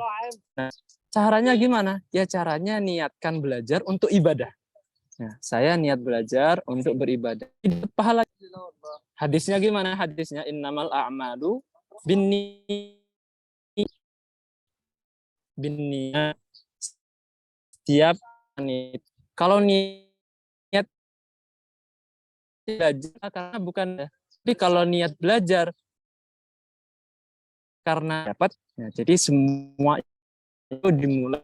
Nah, caranya gimana? Ya caranya niatkan belajar untuk ibadah. Nah, saya niat belajar untuk beribadah. Dapat pahala. Hadisnya gimana? Hadisnya innamal a'malu binniyat. Setiap niat. Kalau niat belajar karena bukan, tapi kalau niat belajar karena dapat, ya, jadi semua itu dimulai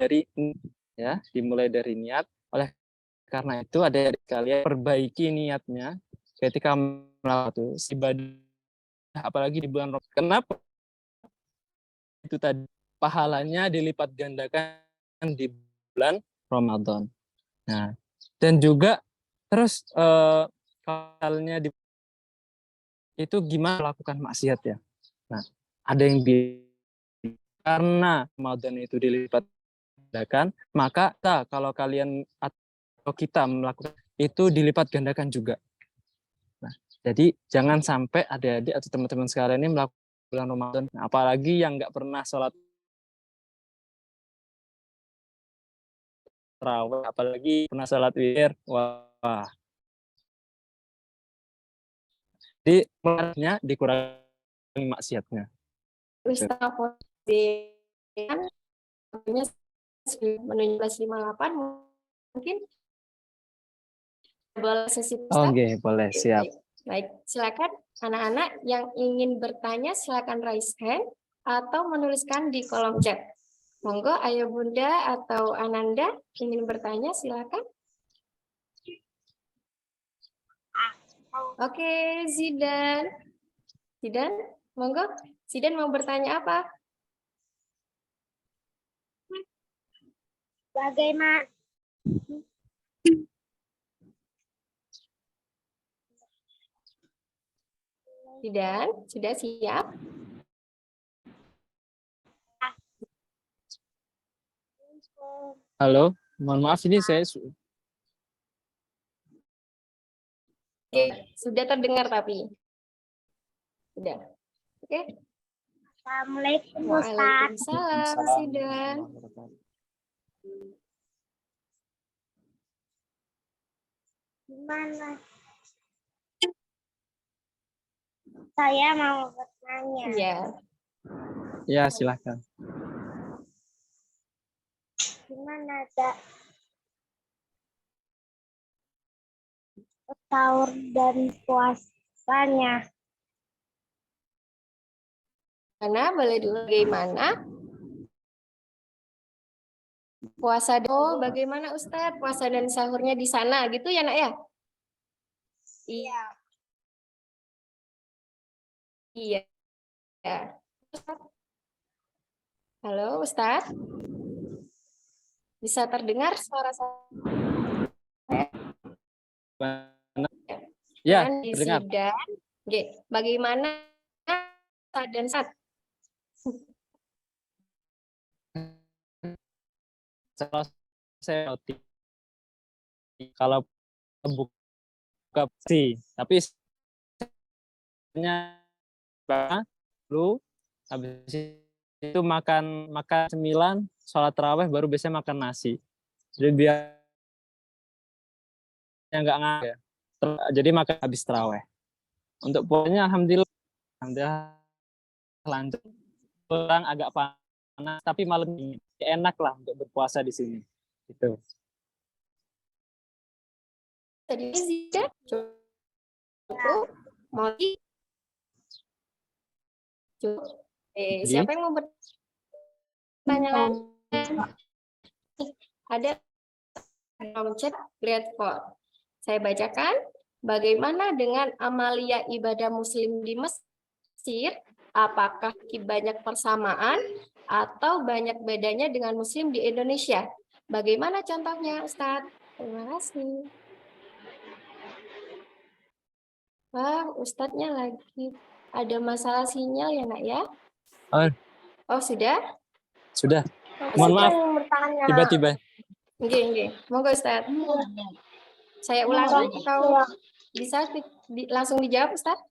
dari niat. Oleh karena itu ada kalian perbaiki niatnya ketika melakukan ibadah, apalagi di bulan Ramadan. Kenapa? Itu tadi pahalanya dilipat gandakan di bulan Ramadan. Nah, dan juga terus halnya itu gimana melakukan maksiat ya. Nah, ada yang karena Ramadan itu dilipat gandakan, maka kalau kalian atau kita melakukan itu dilipat gandakan juga. Nah, jadi jangan sampai adik-adik atau teman-teman sekalian ini melakukan bulan Ramadan, apalagi yang nggak pernah sholat tarawih, apalagi pernah sholat witir, wah. Jadi makanya dikurangi maksiatnya. Ustaz kan menuju 11.58 mungkin boleh sesi Ustaz. Oke, boleh, siap. Baik, silakan anak-anak yang ingin bertanya silakan raise hand atau menuliskan di kolom chat. Monggo Ayah Bunda atau Ananda ingin bertanya silakan. Oke, Zidan. Zidan, monggo. Zidan mau bertanya apa? Bagaimana? Zidan, sudah siap? Halo, mohon maaf ini saya Oke, sudah terdengar tapi. Sudah. Oke. Assalamualaikum Ustaz. Waalaikumsalam, Zidan. Gimana? Saya mau bertanya. Iya. ya silahkan. Gimana sahur dan puasanya? Mana boleh dulu bagaimana? Puasa bagaimana Ustadz? Puasa dan sahurnya di sana gitu ya Nak ya? Iya. Iya. Ya. Halo Ustadz? Bisa terdengar suara saya? Ya, Dan di terdengar. Zidan, oke, bagaimana dan saat? Saya kalau buka sih, tapi lu habis itu makan cemilan, sholat tarawih baru biasanya makan nasi. Jadi biar nggak ya. Jadi makan habis tarawih. Untuk puasanya alhamdulillah lanjut. Kurang agak panas, tapi malam ini enak lah untuk berpuasa di sini. Gitu. Tadi Zidan, cukup, mau cukup. Siapa yang mau bertanya lagi? Ada kolom chat Grateful. Saya bacakan. Bagaimana dengan amalia ibadah Muslim di Mesir? Apakah banyak persamaan atau banyak bedanya dengan Muslim di Indonesia? Bagaimana contohnya, Ustadz? Terima kasih. Wah, Ustadznya lagi ada masalah sinyal ya, Nak ya? Oh, sudah? Sudah. Mohon maaf. Tiba-tiba. Oke. Monggo, Ustadz. Saya ulangi atau bisa langsung dijawab, Ustadz?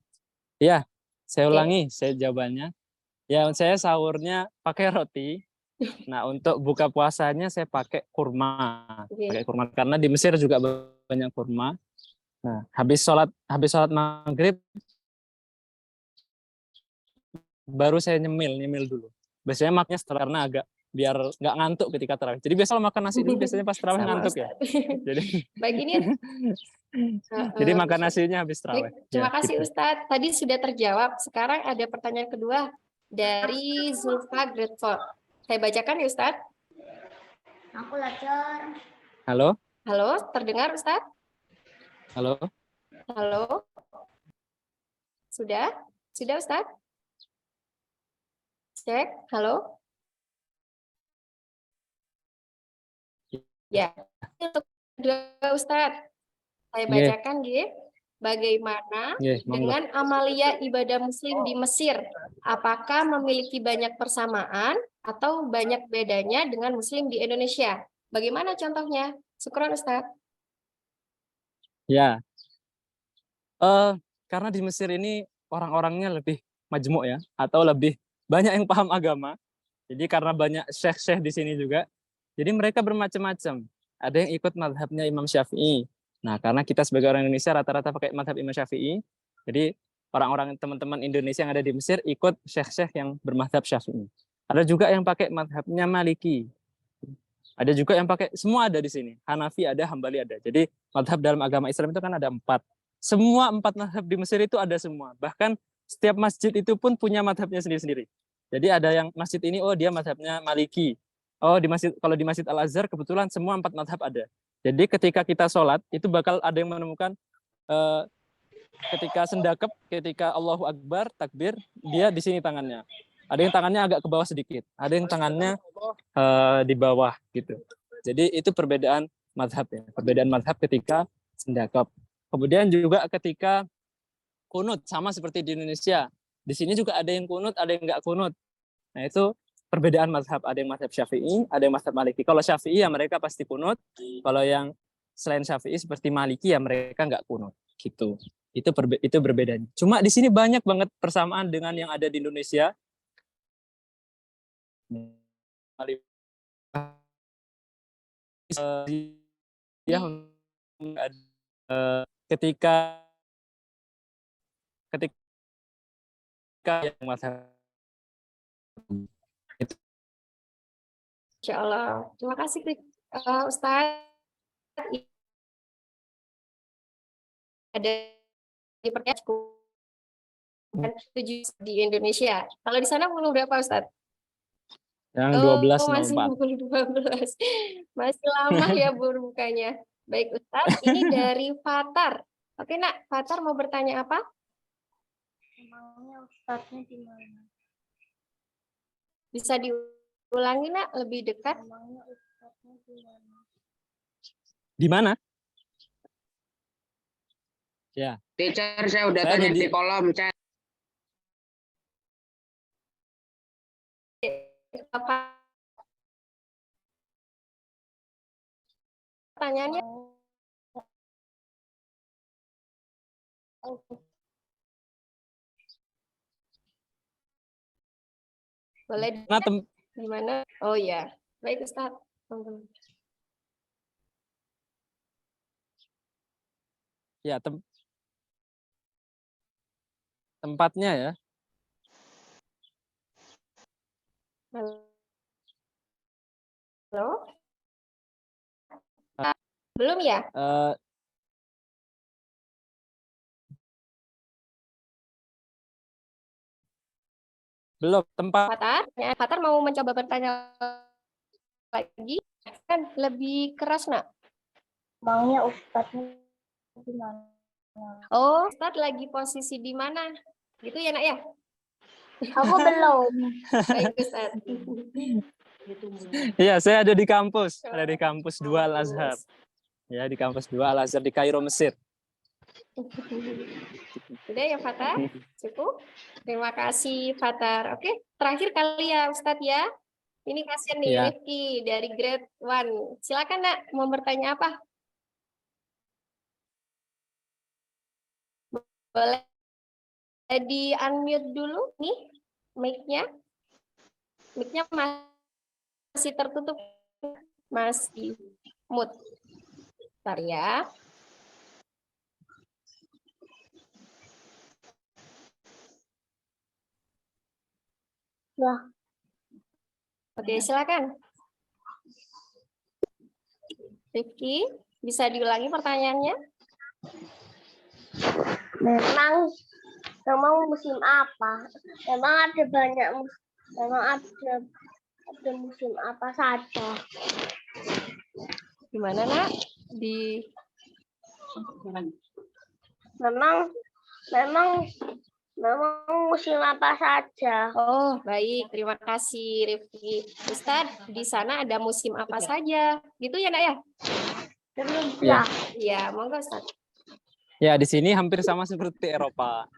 Ya, saya ulangi, saya jawabannya. Ya, saya sahurnya pakai roti. Nah, untuk buka puasanya saya pakai kurma. Oke. Pakai kurma karena di Mesir juga banyak kurma. Nah, habis sholat maghrib baru saya nyemil dulu. Biasanya makannya setelah karena agak biar nggak ngantuk ketika tarawih. Jadi biasa kalau makan nasi dulu biasanya pas tarawih Sama, ngantuk ya. Ustadz. Jadi Baik, ini jadi makan nasinya habis tarawih. baik, terima Ya, kasih gitu. Ustadz. Tadi sudah terjawab. Sekarang ada pertanyaan kedua dari Zulfa Grade 4. Saya bacakan ya Ustadz. Aku belajar. Halo? Halo, terdengar Ustadz? Halo? Halo? Sudah? Sudah Ustadz? Cek, halo? Ya, untuk kedua Ustadz, saya Nggih. bacakan ya. Bagaimana Nggih, monggo. dengan amalia ibadah muslim di Mesir? Apakah memiliki banyak persamaan atau banyak bedanya dengan muslim di Indonesia? Bagaimana contohnya? Syukran Ustadz. Ya. Karena di Mesir ini orang-orangnya lebih majmuk ya, atau lebih banyak yang paham agama. Jadi karena banyak syekh-syekh di sini juga, jadi mereka bermacam-macam. Ada yang ikut mazhabnya Imam Syafi'i. Nah, karena kita sebagai orang Indonesia rata-rata pakai mazhab Imam Syafi'i, jadi orang-orang teman-teman Indonesia yang ada di Mesir ikut syekh-syekh yang bermazhab Syafi'i. Ada juga yang pakai mazhabnya Maliki. Ada juga yang pakai, semua ada di sini. Hanafi ada, Hambali ada. Jadi mazhab dalam agama Islam itu kan ada 4. Semua 4 mazhab di Mesir itu ada semua. Bahkan setiap masjid itu pun punya mazhabnya sendiri-sendiri. Jadi ada yang masjid ini, oh dia mazhabnya Maliki. Oh di masjid, kalau di Masjid Al-Azhar kebetulan semua 4 mazhab ada. Jadi ketika kita sholat itu bakal ada yang menemukan ketika sendakep, ketika Allahu Akbar, takbir, dia di sini tangannya. Ada yang tangannya agak ke bawah sedikit, ada yang tangannya di bawah gitu. Jadi itu perbedaan mazhab ya, perbedaan mazhab ketika sendakep. Kemudian juga ketika kunut sama seperti di Indonesia. Di sini juga ada yang kunut, ada yang enggak kunut. Nah, itu perbedaan mazhab. Ada yang mazhab Syafi'i, ada yang mazhab Maliki. Kalau Syafi'i ya mereka pasti kunut. Kalau yang selain Syafi'i seperti Maliki ya mereka enggak kunut gitu. Itu berbedanya. Cuma di sini banyak banget persamaan dengan yang ada di Indonesia. Ya, ketika yang mazhab itu. Insya Allah. Terima kasih Ustadz. Ada di pertanyaan 7 di Indonesia. Kalau di sana umur berapa Ustadz? Yang Oh, 12.04. masih umur 12. Masih lama ya berbukanya. Baik Ustadz, ini dari Fatar. Oke Nak, Fatar mau bertanya apa? Emangnya Ustadznya di mana? Bisa diulangi Nak, lebih dekat. Emangnya Ustadznya di mana? Di mana? Ya. Teacher, saya udah Saya tanya ada di kolom chat. Apa pertanyaannya? Boleh Nah, di mana? Oh ya, baik Ustadz. Ya, tempatnya ya. Halo? Belum ya? Belum tempat. Fatar mau mencoba bertanya lagi? Kan lebih keras Nak. Emangnya Ustadznya di mana? Oh, Ustadz lagi posisi di mana? Gitu ya Nak ya? Aku belum. Baik Ustadz. Iya, saya ada di kampus. Ada di kampus 2 Al-Azhar. Ya, di kampus 2 Al-Azhar di Kairo, Mesir. Sudah ya Fatar? Cukup? Terima kasih Fatar. Oke, terakhir kali ya Ustadz ya. Ini kasihan nih Ya. Rifki dari grade 1. Silakan Nak, mau bertanya apa? Boleh di unmute dulu nih mic-nya. Mic-nya masih tertutup, masih mute. Bentar ya. Wah. Oke, silakan. Rifki, bisa diulangi pertanyaannya? Memang musim apa? Memang ada banyak memang ada musim apa saja? Gimana, Nak? Di Memang musim apa saja? Oh, baik. Terima kasih, Rifki. Ustadz, di sana ada musim apa saja? Gitu ya, Nak ya? Iya. Iya, monggo, Ustadz. Ya, di sini hampir sama seperti Eropa.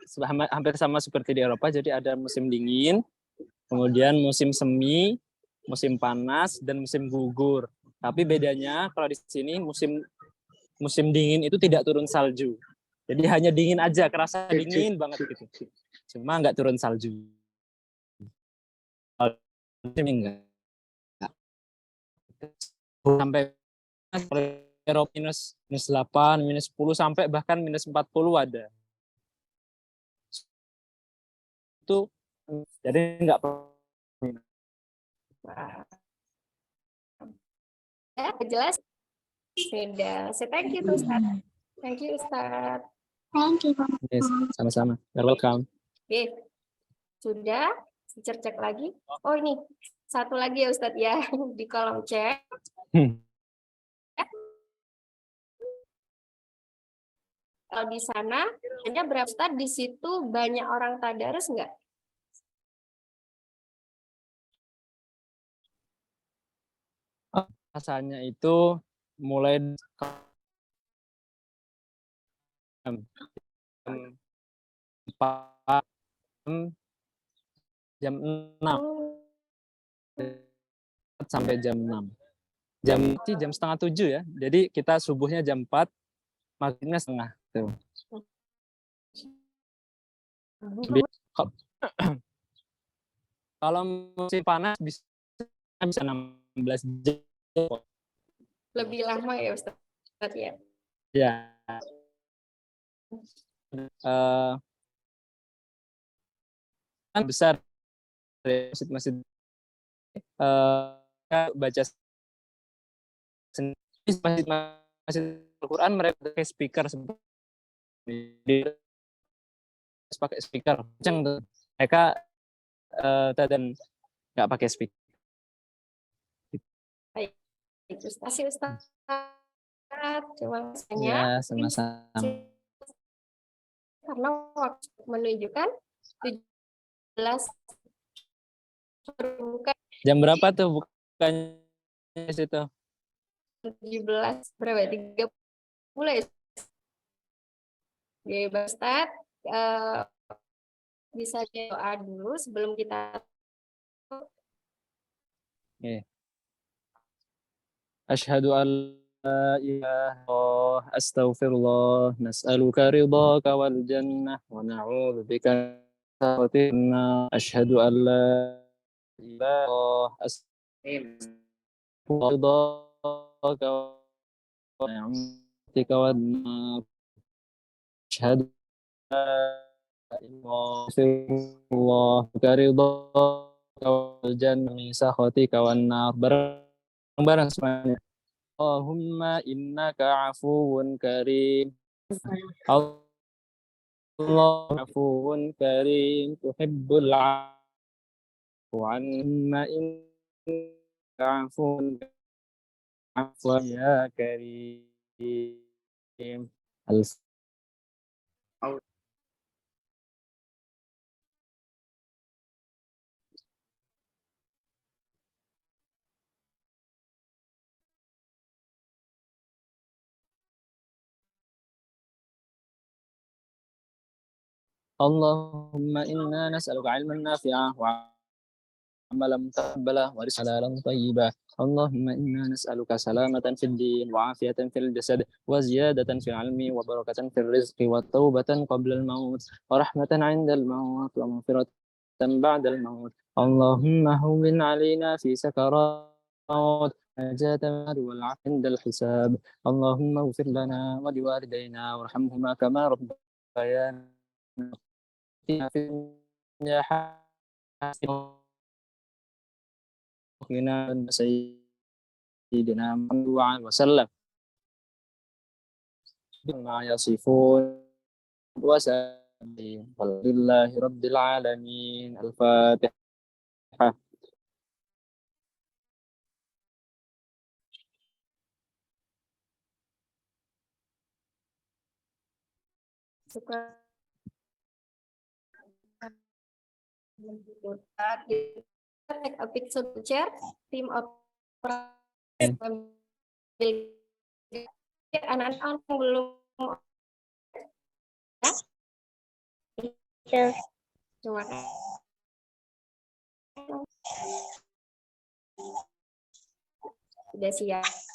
Hampir sama seperti di Eropa, jadi ada musim dingin, kemudian musim semi, musim panas, dan musim gugur. Tapi bedanya kalau di sini musim dingin itu tidak turun salju. Jadi hanya dingin aja, kerasa dingin banget gitu. Cuma nggak turun salju. Enggak. Sampai Eropa minus 8, minus 10, sampai bahkan minus 40 ada. Itu jadi nggak Ya, jelas? Sudah. Saya thank you, Ustadz. Thank you, Ustadz. Thank you. Yes, sama-sama. You're welcome. Oke, sudah. Saya cek lagi. Oh, ini satu lagi ya, Ustadz ya, di kolom chat. Kalau di sana, hanya berapa Ustadz, di situ banyak orang tadarus nggak? Rasanya itu mulai jam 4, jam 6 sampai jam 6. Jam setengah 7 ya. Jadi kita subuhnya jam 4, maghribnya setengah. Tuh. Kalau musim panas bisa 16 jam. Lebih lama ya, Ustadz ya? Ya. Kan besar masjid-masjid baca masjid Al-Quran, mereka pakai speaker, pakai speaker kenceng tuh. Mereka dan nggak pakai speaker. Baik, terima kasih Ustadz. Terima kasih. Ya, sama-sama. Karena waktu menunjukkan 17 berbuka. Jam berapa tuh bukannya situ? 17 berapa? 30 ya? Oke, Ustadz, bisa doa dulu sebelum kita. Asyhadu an la ilaha illallah, astaghfirullah, nas'aluka ridhaka wal jannah wa na'udzu bika min nar. Asyhadu an la ilaha illallah, astaghfirullah wa na'udzu bika wan nar. Asyhadu Allah karidhaka wal jannah min sakhatika wan nar. Bareng-bareng semuanya. Allahumma innaka afuwun karim. Allah afuwun karim tuhibbul afwa anna innaka afuwun afwa ya karim. Allahumma inna nas'aluka ilman nafi'ah wa عملا متقبلا ورزقا حلالا طيبا. اللهم إنا نسألك سلامة في الدين وعافية في الجسد وزيادة في العلم وبركة في الرزق وتوبة قبل الموت ورحمة عند الموت ومغفرة بعد الموت. اللهم هون علينا في سكرات نجاة والعافية عند الحساب. اللهم اغفر لنا ولوالدينا وارحمهما كما ربيانا في الدنيا حسنة وقنا سيدنا محمد وعلى وسلم بما يصفون وسلم لله رب العالمين. الفاتحة. Suka take a picture team of anak-anak belum Ya. terima kasih. Sudah siap.